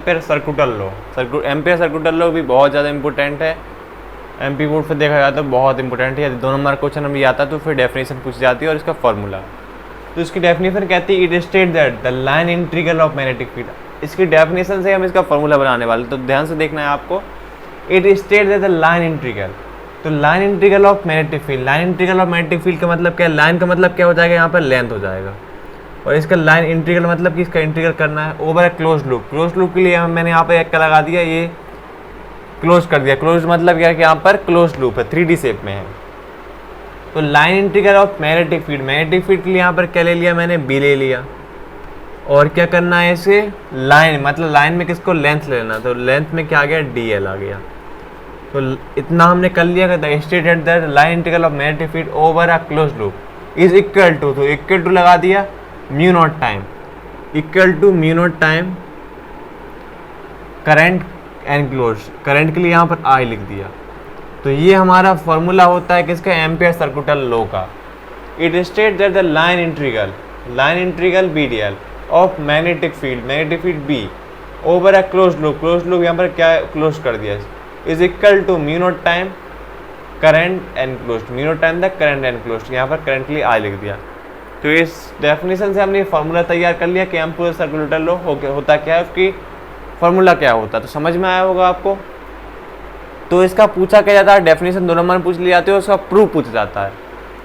Ampere circuital law. Ampere circuital law भी बहुत ज़्यादा इंपॉर्टेंट है, एमपी बोर्ड पर देखा जाए तो बहुत इंपॉर्टेंट है। यदि 2 नंबर क्वेश्चन में आता है तो फिर डेफिनेशन पूछ जाती है और इसका फॉर्मूला। तो इसकी डेफिनेशन कहती है it state that the line integral of magnetic field. इसकी डेफिनेशन से हम इसका फॉर्मूला बनाने वाले, तो ध्यान से देखना है आपको। It state that the line integral, तो line integral of magnetic field. Line integral of magnetic field का मतलब क्या है? लाइन का मतलब क्या हो जाएगा? यहाँ पर लेंथ हो जाएगा। और इसका लाइन इंटीग्रल मतलब कि इसका इंटीग्रल करना है ओवर ए क्लोज लूप। क्लोज लूप के लिए मैंने यहाँ पर एक का लगा दिया, ये क्लोज कर दिया। क्लोज मतलब क्या है कि यहाँ पर क्लोज लूप है, 3D शेप में है। तो line integral of magnetic field, magnetic field के लिए यहाँ पर क्या ले लिया मैंने? बी ले लिया। और क्या करना है इसे? लाइन, मतलब लाइन में किसको? लेंथ लेना। तो लेंथ में क्या आ गया? DL आ गया। तो इतना हमने कर लिया कि stated that line integral of magnetic field over a close loop is equal to, तो इक्वल टू लगा दिया mu naught time, equal to mu naught time current enclose. Current के लिए यहाँ पर I लिख दिया। तो ये हमारा फॉर्मूला होता है किसका? एम्पेयर सर्कुटल लॉ का। It state that the line integral BDL of magnetic field B over a close loop यहाँ पर क्या क्लोज कर दिया, is equal to mu naught time current enclose, mu naught time the current enclose. यहाँ पर current के लिए I लिख दिया। तो इस डेफिनेशन से हमने फॉर्मूला तैयार कर लिया कि एम्पेयर सर्कुलर लॉ होता क्या है, उसकी फॉर्मूला क्या होता है। तो समझ में आया होगा आपको। तो इसका पूछा क्या जाता है? डेफिनेशन 2 नंबर में पूछ ली जाती है और उसका प्रूफ पूछा जाता है।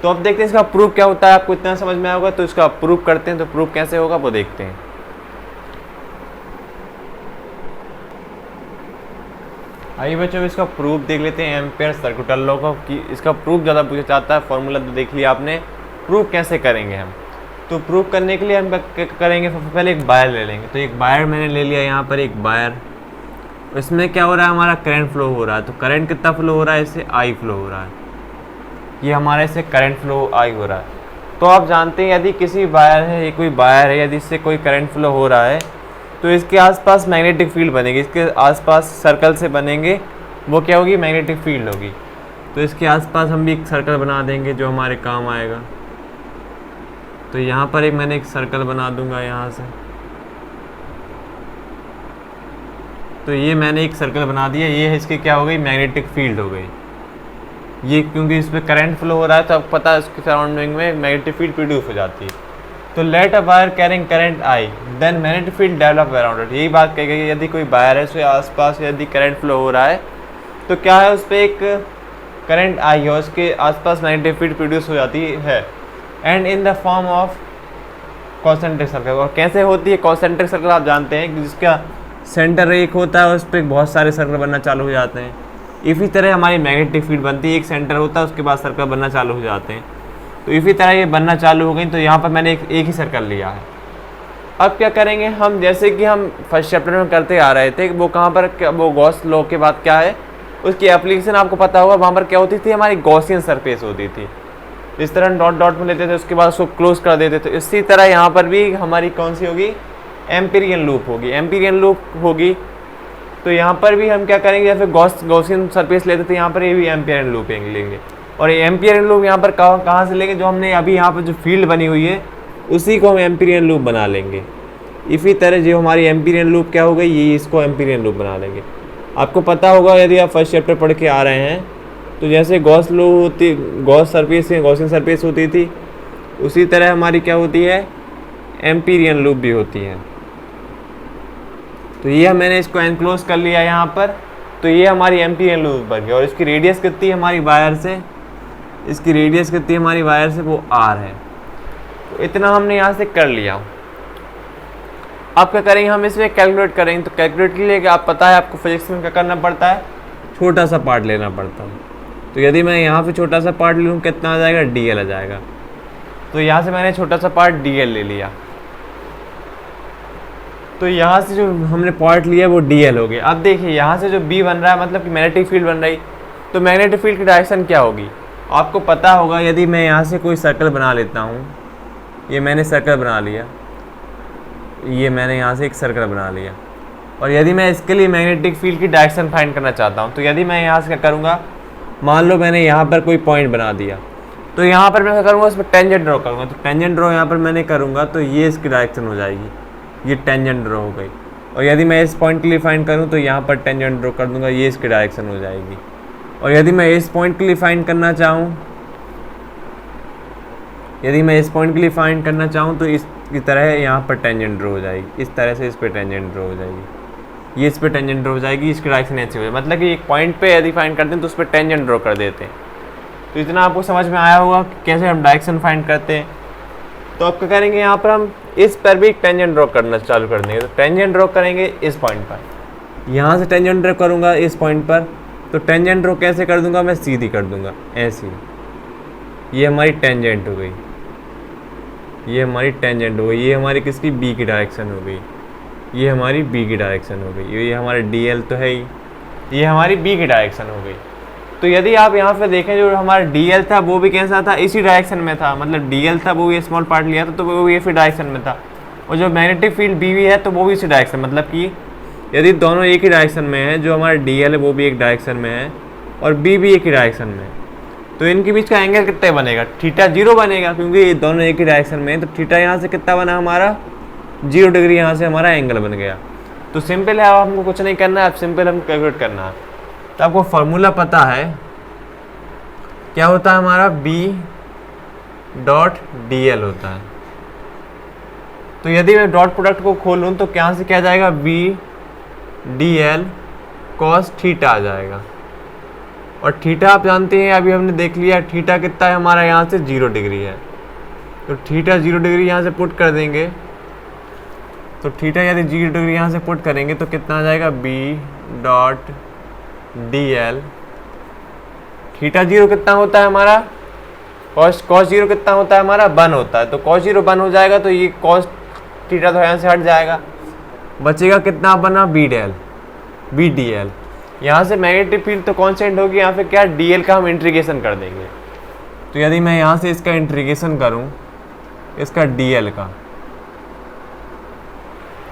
तो अब देखते हैं इसका प्रूफ क्या होता है। आपको इतना समझ में आया होगा, तो इसका प्रूफ करते हैं। तो प्रूफ कैसे होगा वो देखते हैं। आइए बच्चों इसका प्रूफ देख लेते हैं एम्पेयर सर्कुलर लॉ का, कि इसका प्रूफ ज़्यादा पूछा जाता है। फॉर्मूला तो देख लिया आपने, प्रूफ कैसे करेंगे हम। तो प्रूफ करने के लिए हम क्या करेंगे? सबसे पहले एक वायर ले लेंगे। तो एक वायर मैंने ले लिया, यहाँ पर एक वायर, इसमें क्या हो रहा है? हमारा करंट फ्लो हो रहा है। तो करंट कितना फ्लो हो रहा है? इससे I फ्लो हो रहा है। ये हमारा इससे करंट फ्लो I हो रहा है। तो आप जानते हैं यदि किसी वायर है, ये कोई वायर है, यदि इससे कोई करंट फ्लो हो रहा है तो इसके आसपास मैग्नेटिक फील्ड बनेगी। इसके आसपास सर्कल से बनेंगे, वो क्या होगी? मैग्नेटिक फील्ड होगी। तो इसके आसपास हम भी एक सर्कल बना देंगे जो हमारे काम आएगा। तो यहाँ पर मैंने एक सर्कल बना दूंगा यहाँ से। तो ये मैंने एक सर्कल बना दिया, ये इसकी क्या हो गई? मैग्नेटिक फील्ड हो गई। ये क्योंकि इसमें करंट फ्लो हो रहा है तो आपको पता है उसके सराउंडिंग में मैग्नेटिक फील्ड प्रोड्यूस हो जाती है। तो let a wire carrying current I then magnetic field develop around it. यही बात कही गई, यदि कोई वायर है उसके आसपास यदि करंट फ्लो हो रहा है तो क्या है? उस पर एक करंट I है, उसके आसपास मैग्नेटिक फील्ड प्रोड्यूस हो जाती है। And in the form of concentric circle. और कैसे होती है कॉन्सेंट्रिक सर्कल? आप जानते हैं कि जिसका सेंटर एक होता है, उस पर बहुत सारे सर्कल बनना चालू हो जाते हैं। इसी तरह हमारी मैग्नेटिक फील्ड बनती है, एक सेंटर होता है, उसके बाद सर्कल बनना चालू हो जाते हैं। तो इसी तरह ये बनना चालू हो गई। तो यहाँ पर मैंने एक ही सर्कल लिया है। अब क्या करेंगे हम? जैसे कि हम फर्स्ट चैप्टर में करते आ रहे थे, वो कहाँ पर, वो गॉस लॉ के बाद क्या है उसकी एप्लीकेशन आपको पता होगा। वहाँ पर क्या होती थी? हमारी गॉसियन सरफेस होती थी। इस तरह डॉट डॉट में लेते थे, उसके बाद उसको क्लोज कर देते थे। इसी तरह यहाँ पर भी हमारी कौन सी होगी? एम्पीरियन लूप होगी। एम्पीरियन लूप होगी। तो यहाँ पर भी हम क्या करेंगे? या फिर गॉसियन सरफेस लेते थे, यहाँ पर ये भी एम्पीरियन लूप लेंगे। और ये एम्पीरियन लूप यहाँ पर कहाँ से लेंगे? जो हमने अभी यहाँ पर जो फील्ड बनी हुई है उसी को हम एम्पीरियन लूप बना लेंगे। इसी तरह जो हमारी एम्पीरियन लूप क्या हो गई? ये इसको एम्पीरियन लूप बना लेंगे। आपको पता होगा यदि आप फर्स्ट चैप्टर पढ़ के आ रहे हैं, तो जैसे गॉस लॉ होती, गॉस सरफेस है, गॉसियन सरफेस होती थी, उसी तरह हमारी क्या होती है? एम्पीरियन लूप भी होती है। तो ये मैंने इसको एनक्लोज कर लिया यहाँ पर। तो ये हमारी एम्पीरियन लूप बन गई। और इसकी रेडियस कितनी है हमारी वायर से? इसकी रेडियस कितनी है हमारी वायर से? वो R है। तो इतना हमने यहाँ से कर लिया। अब क्या करेंगे? हम इसमें कैलकुलेट करेंगे। तो कैलकुलेट के लिए आप पता है आपको फिजिक्स में क्या करना पड़ता है? छोटा सा पार्ट लेना पड़ता है। तो यदि मैं यहाँ पे छोटा सा पार्ट लूँ, कितना आ जाएगा? DL आ जाएगा। तो यहाँ से मैंने छोटा सा पार्ट DL ले लिया। तो यहाँ से जो हमने पार्ट लिया वो DL हो गया। अब देखिए यहाँ से जो B बन रहा है, मतलब कि मैग्नेटिक फील्ड बन रही। तो मैग्नेटिक फील्ड की डायरेक्शन क्या होगी? आपको पता होगा। यदि मैं यहाँ से कोई सर्कल बना लेता हूँ, ये मैंने सर्कल बना लिया, ये मैंने यहाँ से एक सर्कल बना लिया। और यदि मैं इसके लिए मैग्नेटिक फील्ड की डायरेक्शन फाइंड करना चाहता हूँ, तो यदि मैं यहाँ से क्या करूँगा? मान लो मैंने यहाँ पर कोई पॉइंट बना दिया, तो यहाँ पर मैं क्या करूँगा? उस पर टेंजेंट ड्रॉ करूँगा। तो टेंजेंट ड्रॉ यहाँ पर मैंने करूँगा तो ये इसकी डायरेक्शन हो जाएगी। ये टेंजेंट ड्रॉ हो गई। और यदि मैं इस पॉइंट के लिए फाइंड करूँ तो यहाँ पर टेंजेंट ड्रॉ कर दूंगा, ये इसकी डायरेक्शन हो जाएगी। और यदि मैं इस पॉइंट के लिए फाइंड करना चाहूँ, यदि मैं इस पॉइंट के लिए फाइंड करना चाहूँ तो इसकी तरह यहाँ पर टेंजेंट ड्रॉ हो जाएगी, इस तरह से इस पर टेंजेंट ड्रॉ हो जाएगी, ये इस पर टेंजेंट ड्रॉ हो जाएगी, इसकी डायरेक्शन ऐसी हो जाएगी। मतलब कि एक पॉइंट पे यदि फाइंड करते हैं तो उस पर टेंजेंट ड्रॉ कर देते हैं। तो इतना आपको समझ में आया होगा कि कैसे हम डायरेक्शन फाइंड करते हैं। तो आप क्या करेंगे, यहाँ पर हम इस पर भी टेंजेंट ड्रॉ करना चालू कर देंगे। तो टेंजेंट ड्रॉ करेंगे इस पॉइंट पर, यहाँ से टेंजेंट ड्रॉ करूँगा इस पॉइंट पर। तो टेंजेंट ड्रॉ कैसे कर दूंगा, मैं सीधी कर दूंगा ऐसी, ये हमारी टेंजेंट हो गई, ये हमारी टेंजेंट हो गई, ये हमारी किसकी, बी की डायरेक्शन हो गई, ये हमारी बी की डायरेक्शन हो गई, ये हमारा डी एल तो है ही, ये हमारी बी की डायरेक्शन हो गई। तो यदि आप यहाँ पे देखें जो हमारा डी एल था वो भी कैसा था, इसी डायरेक्शन में था, मतलब डी एल था वो भी स्मॉल पार्ट लिया था तो वो भी इसी डायरेक्शन में था। और जो मैग्नेटिक फील्ड बी भी है तो वो भी इसी डायरेक्शन, मतलब कि यदि दोनों एक ही डायरेक्शन में है, जो हमारा डी एल है वो भी एक डायरेक्शन में है और बी भी एक ही डायरेक्शन में है, तो इनके बीच का एंगल कितना बनेगा, थीटा 0 बनेगा, क्योंकि ये दोनों एक ही डायरेक्शन में है। तो थीटा यहाँ से कितना बना हमारा, 0 डिग्री यहाँ से हमारा एंगल बन गया। तो सिंपल है, अब हमको कुछ नहीं करना है, अब सिंपल हम कैलकुलेट करना है। तो आपको फॉर्मूला पता है क्या होता है, हमारा बी डॉट डी एल होता है। तो यदि मैं डॉट प्रोडक्ट को खोलूँ तो क्या से क्या जाएगा, B D L cos theta आ जाएगा। और थीटा आप जानते हैं, अभी हमने देख लिया थीटा कितना है हमारा, यहाँ से 0 डिग्री है। तो थीटा 0 डिग्री यहाँ से पुट कर देंगे, तो थीटा यदि 0 डिग्री यहाँ से पुट करेंगे तो कितना आ जाएगा, B dot D L. Theta 0 कितना होता है हमारा, कॉस 0 कितना होता है हमारा, 1 होता है। तो कॉस 0 1 हो जाएगा, तो ये कॉस थीटा तो यहाँ से हट जाएगा, बचेगा कितना बना, बी डी एल। यहाँ से मैग्नेटिक फील्ड तो कांस्टेंट होगी, यहाँ पे क्या डी एल का हम इंटीग्रेशन कर देंगे। तो यदि मैं यहाँ से इसका इंटीग्रेशन करूँ, इसका डी एल का,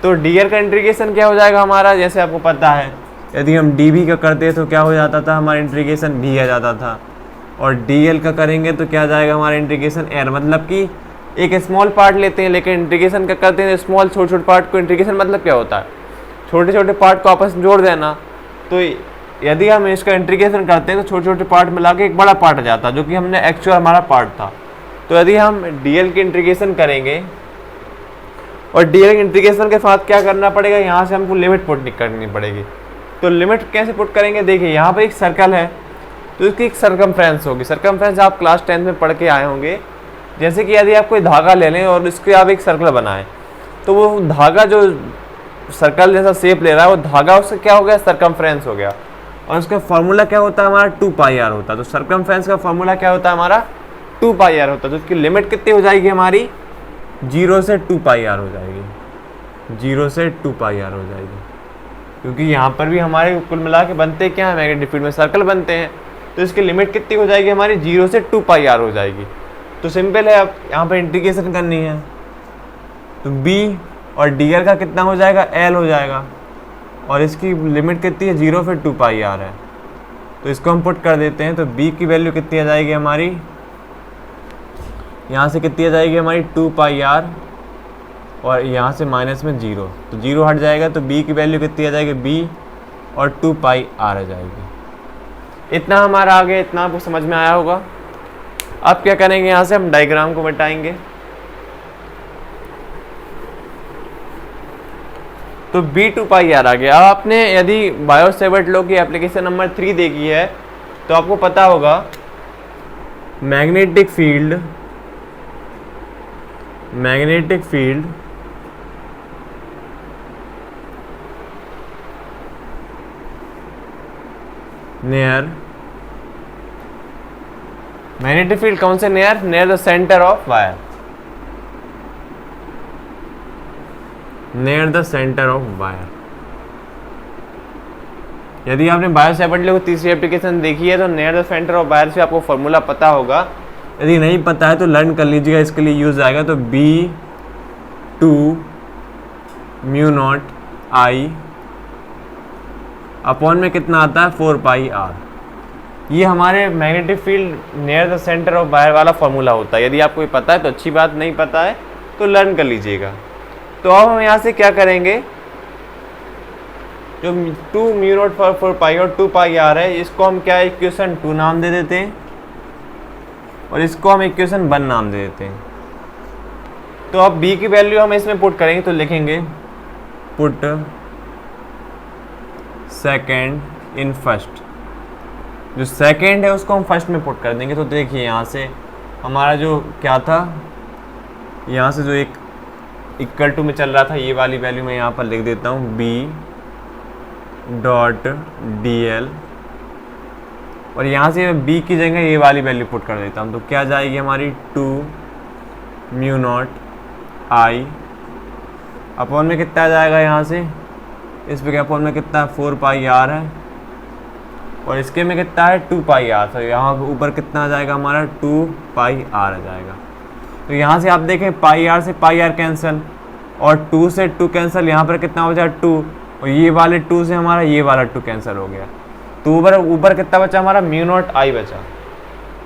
तो डी एल का इंटीग्रेशन क्या हो जाएगा हमारा, जैसे आपको पता है यदि हम डी बी का करते तो क्या हो जाता था, हमारा इंटीग्रेशन भी आ जाता था। और डी एल का करेंगे तो क्या जाएगा हमारा इंटीग्रेशन एल, मतलब कि एक स्मॉल पार्ट लेते हैं लेकिन इंटीग्रेशन का करते हैं स्मॉल, छोटे छोटे पार्ट को। इंटीग्रेशन मतलब क्या होता है, छोटे छोटे पार्ट को आपस में जोड़ देना। तो यदि हम इसका इंटीग्रेशन करते हैं तो छोटे छोटे पार्ट मिला के एक बड़ा पार्ट आ जाता, जो कि हमने एक्चुअल हमारा पार्ट था। तो यदि हम डी एल की इंटीग्रेशन करेंगे, और डी एल इंटीग्रेशन के साथ क्या करना पड़ेगा, यहाँ से हमको लिमिट पुट करनी पड़ेगी। तो लिमिट कैसे पुट करेंगे, देखिए यहाँ पर एक सर्कल है तो इसकी एक सर्कमफ्रेंस होगी। सर्कमफ्रेंस आप क्लास 10 में पढ़ के आए होंगे। जैसे कि यदि आप कोई धागा ले लें और इसके आप एक सर्कल बनाएं, तो वो धागा जो सर्कल जैसा शेप ले रहा है वो धागा उसका क्या हो गया, सर्कमफ्रेंस हो गया। और उसका फॉर्मूला क्या होता है हमारा, 2 पाई आर होता है। तो सर्कमफ्रेंस का फॉर्मूला क्या होता है हमारा, 2 पाई आर होता है। तो उसकी लिमिट कितनी हो जाएगी हमारी, 0 से 2 पाई आर हो जाएगी, 0 से 2 पाई आर हो जाएगी। क्योंकि यहाँ पर भी हमारे कुल मिला के बनते क्या है, मैग्नेटिक फील्ड में सर्कल बनते हैं। तो इसकी लिमिट कितनी हो जाएगी हमारी, 0 से 2 पाई आर हो जाएगी। तो सिंपल है, अब यहाँ पर इंटीग्रेशन करनी है। तो b और dl का कितना हो जाएगा, l हो जाएगा। और इसकी लिमिट कितनी है, 0 से 2 पाई आर है। तो इसको हम पुट कर देते हैं। तो b की वैल्यू कितनी आ जाएगी हमारी, यहाँ से कितनी आ जाएगी हमारी, 2 पाई आर, और यहाँ से माइनस में 0, तो 0 हट जाएगा। तो b की वैल्यू कितनी आ जाएगी, b और 2 पाई आर आ जाएगी। इतना हमारा आगे, इतना आपको समझ में आया होगा। अब क्या करेंगे, यहाँ से हम डायग्राम को मिटाएंगे। तो b 2 पाई आर आ गया। अब आपने यदि बायो-सेवर्ट लॉ की एप्लीकेशन नंबर 3 देखी है तो आपको पता होगा magnetic field near, magnetic field कौन से near the centre of wire, near the centre of wire. यदि आपने बायो-सेवर्ट लॉ की तीसरी एप्लीकेशन देखी है तो near the centre of wire से आपको फॉर्मूला पता होगा। यदि नहीं पता है तो लर्न कर लीजिएगा, इसके लिए यूज आएगा। तो B2 mu naught I upon में कितना आता है, 4 पाई आर। ये हमारे magnetic field near the centre of wire वाला फॉर्मूला होता है। यदि आपको पता है तो अच्छी बात, नहीं पता है तो लर्न कर लीजिएगा। तो अब हम यहाँ से क्या करेंगे, जो 2 म्यू नॉट 4 पाई और 2 पाई आर है, इसको हम क्या इक्वेशन 2 नाम दे देते हैं और इसको हम इक्वेशन 1 नाम दे देते हैं। तो अब b की वैल्यू हम इसमें पुट करेंगे तो लिखेंगे पुट सेकेंड इन फर्स्ट। जो सेकेंड है उसको हम फर्स्ट में पुट कर देंगे। तो देखिए यहाँ से हमारा जो क्या था, यहाँ से जो एक इक्वल टू में चल रहा था, ये वाली वैल्यू मैं यहाँ पर लिख देता हूँ b डॉट डी एल, और यहाँ से मैं b की जगह ये वाली वैल्यू पुट कर देता हूँ। तो क्या जाएगी हमारी 2 म्यू नॉट आई अपॉन में कितना आ जाएगा, यहाँ से इस पे अपॉन में कितना 4 पाई आर है और इसके में कितना है 2 पाई आर। तो यहाँ ऊपर कितना आ जाएगा हमारा 2 पाई आर आ जाएगा। तो यहाँ से आप देखें पाई आर से पाई आर कैंसिल और 2 से 2 कैंसिल, यहाँ पर कितना हो जाएगा 2 और ये वाले 2 से हमारा ये वाला 2 कैंसिल हो गया। तो ऊपर कितना बचा हमारा म्यू नॉट आई बचा।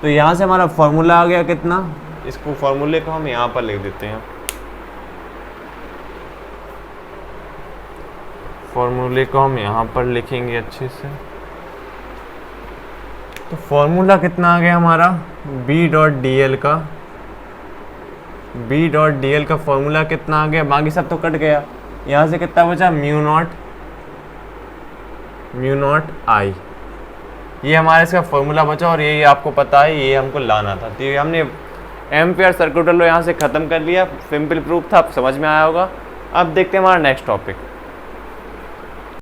तो यहाँ से हमारा फॉर्मूला आ गया कितना, इसको फॉर्मूले को हम यहाँ पर लिख देते हैं। फॉर्मूले को हम यहाँ पर लिखेंगे अच्छे से। तो फॉर्मूला कितना आ गया हमारा b डॉट डी एल का, b डॉट डी एल का फॉर्मूला कितना आ गया, बाकी सब तो कट गया। यहाँ से कितना बचा म्यू नॉट आई, ये हमारा इसका फॉर्मूला बचा और ये आपको पता है ये हमको लाना था। तो ये हमने एम्पियर सर्किट लो यहाँ से ख़त्म कर लिया। सिंपल प्रूफ था, आप समझ में आया होगा। अब देखते हैं हमारा नेक्स्ट टॉपिक।